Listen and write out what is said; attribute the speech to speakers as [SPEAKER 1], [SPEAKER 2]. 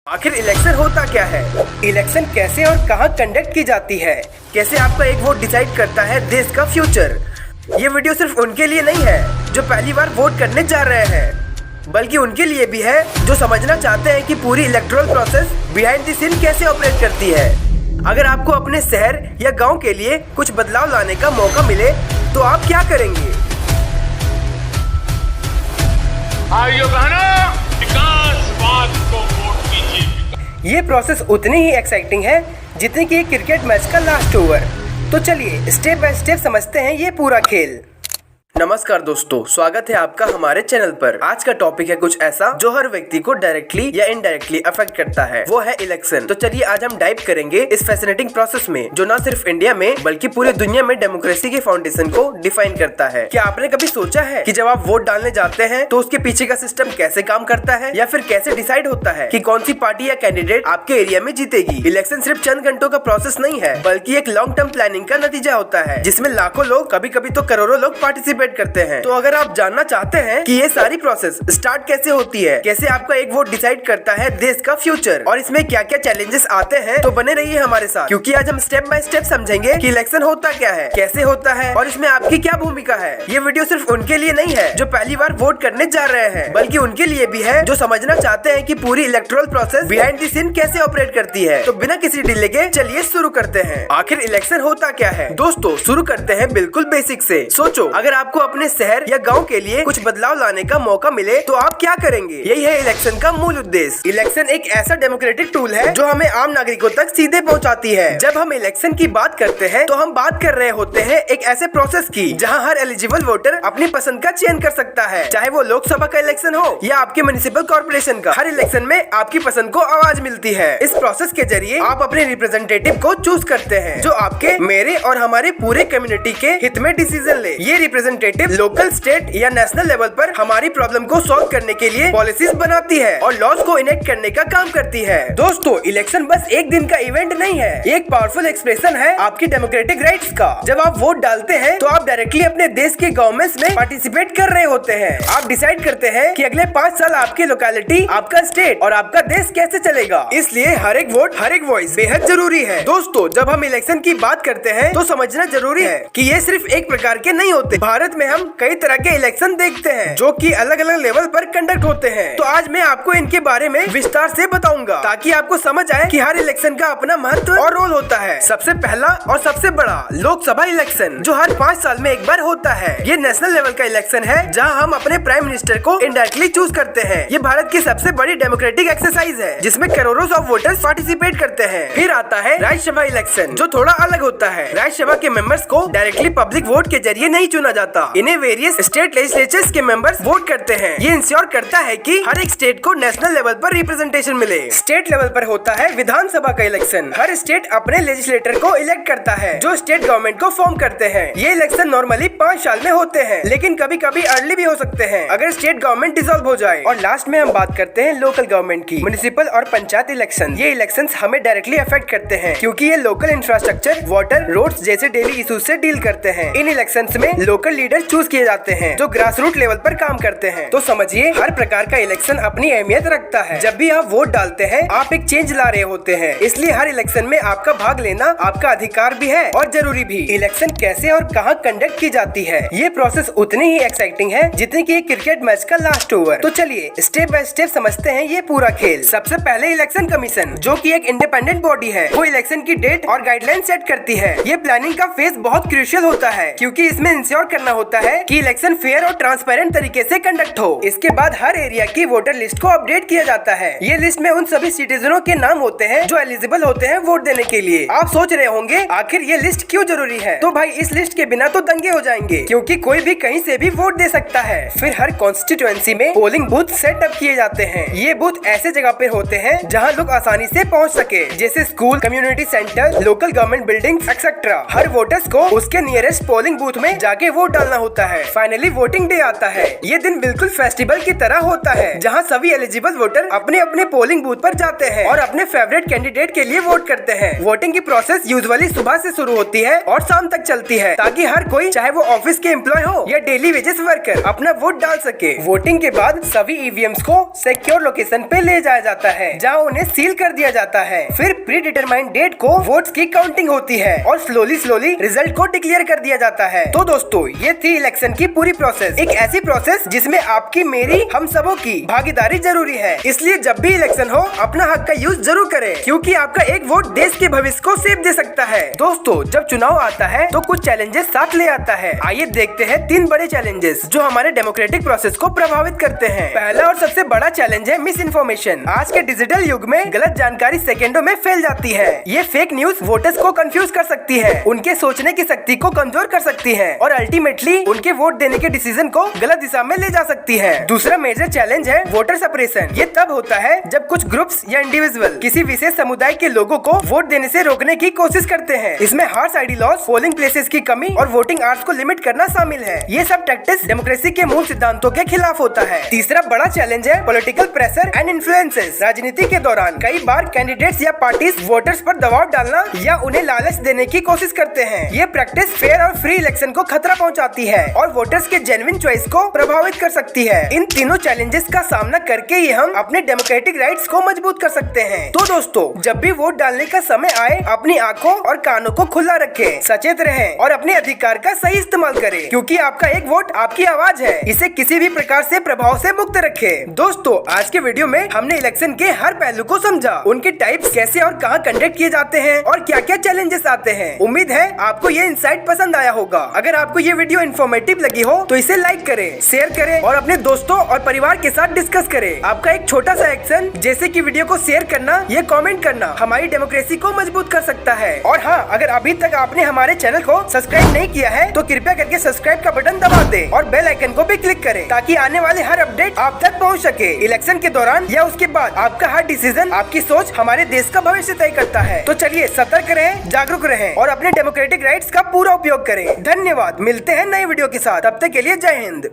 [SPEAKER 1] आखिर इलेक्शन होता क्या है, इलेक्शन कैसे और कहां कंडक्ट की जाती है, कैसे आपका एक वोट डिसाइड करता है देश का फ्यूचर। ये वीडियो सिर्फ उनके लिए नहीं है जो पहली बार वोट करने जा रहे हैं, बल्कि उनके लिए भी है जो समझना चाहते हैं कि पूरी electoral process behind the scene कैसे ऑपरेट करती है। अगर आपको अपने शहर या गाँव के लिए कुछ बदलाव लाने का मौका मिले तो आप क्या करेंगे?
[SPEAKER 2] भाइयों बहनों, विकासवाद को वोट कीजिए।
[SPEAKER 1] ये प्रोसेस उतनी ही एक्साइटिंग है जितनी कि क्रिकेट मैच का लास्ट ओवर। तो चलिए स्टेप बाय स्टेप समझते हैं ये पूरा खेल। नमस्कार दोस्तों, स्वागत है आपका हमारे चैनल पर। आज का टॉपिक है कुछ ऐसा जो हर व्यक्ति को डायरेक्टली या इनडायरेक्टली अफेक्ट करता है, वो है इलेक्शन। तो चलिए आज हम डाइव करेंगे इस फैसिनेटिंग प्रोसेस में जो ना सिर्फ इंडिया में बल्कि पूरी दुनिया में डेमोक्रेसी के फाउंडेशन को डिफाइन करता है। क्या आपने कभी सोचा है कि जब आप वोट डालने जाते हैं तो उसके पीछे का सिस्टम कैसे काम करता है, या फिर कैसे डिसाइड होता है कि कौन सी पार्टी या कैंडिडेट आपके एरिया में जीतेगी? इलेक्शन सिर्फ चंद घंटों का प्रोसेस नहीं है, बल्कि एक लॉन्ग टर्म प्लानिंग का नतीजा होता है जिसमें लाखों लोग, कभी कभी तो करोड़ों लोग पार्टिसिपेट करते हैं। तो अगर आप जानना चाहते हैं कि ये सारी प्रोसेस स्टार्ट कैसे होती है, कैसे आपका एक वोट डिसाइड करता है देश का फ्यूचर और इसमें क्या क्या चैलेंजेस आते हैं, तो बने रहिए हमारे साथ, क्योंकि आज हम स्टेप बाय स्टेप समझेंगे कि इलेक्शन होता क्या है, कैसे होता है और इसमें आपकी क्या भूमिका है। ये वीडियो सिर्फ उनके लिए नहीं है जो पहली बार वोट करने जा रहे हैं, बल्कि उनके लिए भी है जो समझना चाहते हैं कि पूरी electoral process behind the scene कैसे ऑपरेट करती है। तो बिना किसी डिले के चलिए शुरू करते हैं। आखिर इलेक्शन होता क्या है? दोस्तों शुरू करते हैं बिल्कुल बेसिक से। सोचो, अगर आपको अपने शहर या गांव के लिए कुछ बदलाव लाने का मौका मिले तो आप क्या करेंगे? यही है इलेक्शन का मूल उद्देश्य। इलेक्शन एक ऐसा डेमोक्रेटिक टूल है जो हमें आम नागरिकों तक सीधे पहुंचाती है। जब हम इलेक्शन की बात करते हैं तो हम बात कर रहे होते हैं एक ऐसे प्रोसेस की जहां हर एलिजिबल वोटर अपनी पसंद का चयन कर सकता है, चाहे वो लोकसभा का इलेक्शन हो या आपके म्युनिसिपल कॉर्पोरेशन का। हर इलेक्शन में आपकी पसंद को आवाज मिलती है। इस प्रोसेस के जरिए आप अपने रिप्रेजेंटेटिव को चूज करते हैं जो आपके, मेरे और हमारे पूरे कम्युनिटी के हित में डिसीजन ले। ये रिप्रेजेंटेटिव लोकल, स्टेट या नेशनल लेवल पर हमारी प्रॉब्लम को सॉल्व करने के लिए पॉलिसीज बनाती है और लॉज को इनेक्ट करने का काम करती है। दोस्तों इलेक्शन बस एक दिन का इवेंट नहीं है, एक पावरफुल एक्सप्रेशन है आपकी डेमोक्रेटिक राइट्स का। जब आप वोट डालते हैं तो आप डायरेक्टली अपने देश के गवर्नमेंट्स में पार्टिसिपेट कर रहे होते हैं। आप डिसाइड करते हैं कि अगले 5 साल आपकी लोकेलिटी, आपका स्टेट और आपका देश कैसे चलेगा। इसलिए हर एक वोट, हर एक वॉइस बेहद जरूरी है। दोस्तों जब हम इलेक्शन की बात करते हैं तो समझना जरूरी है कि ये सिर्फ एक प्रकार के नहीं होते। भारत में हम कई तरह के इलेक्शन देखते हैं जो कि अलग अलग लेवल पर कंडक्ट होते हैं। तो आज मैं आपको इनके बारे में विस्तार से बताऊंगा ताकि आपको समझ आए कि हर इलेक्शन का अपना महत्व और रोल होता है। सबसे पहला और सबसे बड़ा लोकसभा इलेक्शन जो हर 5 साल में एक बार होता है। ये नेशनल लेवल का इलेक्शन है जहां हम अपने प्राइम मिनिस्टर को इनडायरेक्टली चूज करते हैं। ये भारत की सबसे बड़ी डेमोक्रेटिक एक्सरसाइज है जिसमें करोड़ों ऑफ वोटर्स पार्टिसिपेट करते हैं। फिर आता है राज्यसभा इलेक्शन जो थोड़ा अलग होता है। राज्यसभा के मेंबर्स को डायरेक्टली पब्लिक वोट के जरिए नहीं चुना जाता, इन्हें वेरियस स्टेट लेजिस्लेचर्स के मेंबर्स वोट करते हैं। ये इंश्योर करता है कि हर एक स्टेट को नेशनल लेवल पर रिप्रेजेंटेशन मिले। स्टेट लेवल पर होता है विधानसभा का इलेक्शन। हर स्टेट अपने लेजिस्लेटर को इलेक्ट करता है जो स्टेट गवर्नमेंट को फॉर्म करते हैं। ये इलेक्शन नॉर्मली 5 साल में होते हैं, लेकिन कभी कभी अर्ली भी हो सकते हैं अगर स्टेट गवर्नमेंट डिसॉल्व हो जाए। और लास्ट में हम बात करते हैं लोकल गवर्नमेंट की, म्युनिसिपल और पंचायत इलेक्शन। ये इलेक्शंस हमें डायरेक्टली अफेक्ट करते हैं क्योंकि ये लोकल इंफ्रास्ट्रक्चर, वाटर, रोड्स जैसे डेली इश्यूज से डील करते हैं। इन इलेक्शंस में लोकल लीडर चूज किए जाते हैं जो ग्रास रूट लेवल पर काम करते हैं। तो समझिए हर प्रकार का इलेक्शन अपनी अहमियत रखता है। जब भी आप वोट डालते हैं आप एक चेंज ला रहे होते हैं, इसलिए हर इलेक्शन में आपका भाग लेना आपका अधिकार भी है और जरूरी भी। इलेक्शन कैसे और कहां कंडक्ट की जाती है, ये प्रोसेस उतनी ही एक्साइटिंग है जितनी कि क्रिकेट मैच का लास्ट ओवर। तो चलिए स्टेप बाय स्टेप समझते हैं ये पूरा खेल। सबसे पहले इलेक्शन कमीशन जो कि एक इंडिपेंडेंट बॉडी है, वो इलेक्शन की डेट और गाइडलाइन सेट करती है। ये प्लानिंग का फेज बहुत क्रूशियल होता है क्योंकि इसमें इंश्योर करना होता है कि इलेक्शन फेयर और ट्रांसपेरेंट तरीके से कंडक्ट हो। इसके बाद हर एरिया की वोटर लिस्ट को अपडेट किया जाता है। ये लिस्ट में उन सभी सिटीजनों के नाम होते हैं जो एलिजिबल होते हैं वोट देने के लिए। आप सोच रहे होंगे आखिर ये लिस्ट क्यों जरूरी है? तो भाई इस लिस्ट के बिना तो दंगे हो जाएंगे क्योंकि कोई भी कहीं से भी वोट दे सकता है। फिर हर कॉन्स्टिट्यूएंसी में पोलिंग बूथ सेटअप किए जाते हैं। ये बूथ ऐसे जगह पे होते हैं जहाँ लोग आसानी से पहुँच सके, जैसे school, community centre, local government building etcetera. हर वोटर्स को उसके नियरेस्ट पोलिंग बूथ में जाके वोट डालना डालना होता है। फाइनली वोटिंग डे आता है। ये दिन बिल्कुल फेस्टिवल की तरह होता है, जहाँ सभी एलिजिबल वोटर अपने अपने पोलिंग बूथ पर जाते हैं और अपने फेवरेट कैंडिडेट के लिए वोट करते हैं। वोटिंग की प्रोसेस यूजुअली सुबह से शुरू होती है और शाम तक चलती है, ताकि हर कोई, चाहे वो ऑफिस के एम्प्लॉय हो या डेली वेजेस वर्कर, अपना वोट डाल सके। वोटिंग के बाद सभी ईवीएम्स को सिक्योर लोकेशन पे ले जाया जाता है, जहाँ उन्हें सील कर दिया जाता है। फिर प्री डिटरमाइंड डेट को वोट्स की काउंटिंग होती है और स्लोली रिजल्ट को डिक्लेयर कर दिया जाता है। तो दोस्तों, ये थी इलेक्शन की पूरी प्रोसेस। एक ऐसी प्रोसेस जिसमें आपकी, मेरी, हम सबों की भागीदारी जरूरी है। इसलिए जब भी इलेक्शन हो, अपना हक का यूज जरूर करें, क्योंकि आपका एक वोट देश के भविष्य को सेप दे सकता है। दोस्तों, जब चुनाव आता है तो कुछ चैलेंजेस साथ ले आता है। आइए देखते हैं 3 बड़े चैलेंजेस जो हमारे डेमोक्रेटिक प्रोसेस को प्रभावित करते हैं। पहला और सबसे बड़ा चैलेंज है मिस इन्फॉर्मेशन। आज के डिजिटल युग में गलत जानकारी सेकेंडों में फैल जाती है। ये फेक न्यूज वोटर्स को कंफ्यूज कर सकती है, उनके सोचने की शक्ति को कमजोर कर सकती है और अल्टीमेटली उनके वोट देने के डिसीजन को गलत दिशा में ले जा सकती है। दूसरा मेजर चैलेंज है वोटर सेपरेशन। ये तब होता है जब कुछ ग्रुप्स या इंडिविजुअल किसी विशेष समुदाय के लोगों को वोट देने से रोकने की कोशिश करते हैं। इसमें harsh ID loss, polling places की कमी और वोटिंग आवर्स को लिमिट करना शामिल है। ये सब टैक्टिक्स डेमोक्रेसी के मूल सिद्धांतों के खिलाफ होता है। तीसरा बड़ा चैलेंज है पॉलिटिकल प्रेशर एंड इन्फ्लुएंसेस। राजनीति के दौरान कई बार कैंडिडेट्स या पार्टीज वोटर्स पर दबाव डालना या उन्हें लालच देने की कोशिश करते हैं। ये प्रैक्टिस फेयर और फ्री इलेक्शन को खतरा पहुंचाती है और वोटर्स के जेन्युइन चॉइस को प्रभावित कर सकती है। इन तीनों चैलेंजेस का सामना करके ही हम अपने डेमोक्रेटिक राइट्स को मजबूत कर सकते हैं। तो दोस्तों, जब भी वोट डालने का समय आए, अपनी आंखों और कानों को खुला रखें, सचेत रहें और अपने अधिकार का सही इस्तेमाल करें, क्योंकि आपका एक वोट आपकी आवाज है। इसे किसी भी प्रकार से प्रभाव से मुक्त रखें। दोस्तों, आज के वीडियो में हमने इलेक्शन के हर पहलू को समझा, उनके टाइप्स कैसे और कहां कंडक्ट किए जाते हैं और क्या क्या चैलेंजेस आते हैं। उम्मीद है आपको ये इंसाइट पसंद आया होगा। अगर आपको ये वीडियो इन्फॉर्मेटिव लगी हो तो इसे लाइक करें, शेयर करें और अपने दोस्तों और परिवार के साथ डिस्कस करें। आपका एक छोटा सा एक्शन, जैसे कि वीडियो को शेयर करना या कमेंट करना, हमारी डेमोक्रेसी को मजबूत कर सकता है। और हाँ, अगर अभी तक आपने हमारे चैनल को सब्सक्राइब नहीं किया है तो कृपया करके सब्सक्राइब का बटन दबा दें और बेल आइकन को भी क्लिक करें, ताकि आने वाले हर अपडेट आप तक पहुंच सके। इलेक्शन के दौरान या उसके बाद आपका हर डिसीजन, आपकी सोच हमारे देश का भविष्य तय करता है। तो चलिए सतर्क रहें, जागरूक रहें और अपने डेमोक्रेटिक राइट्स का पूरा उपयोग करें। धन्यवाद। मिलते हैं नए वीडियो के साथ, तब तक के लिए जय हिंद।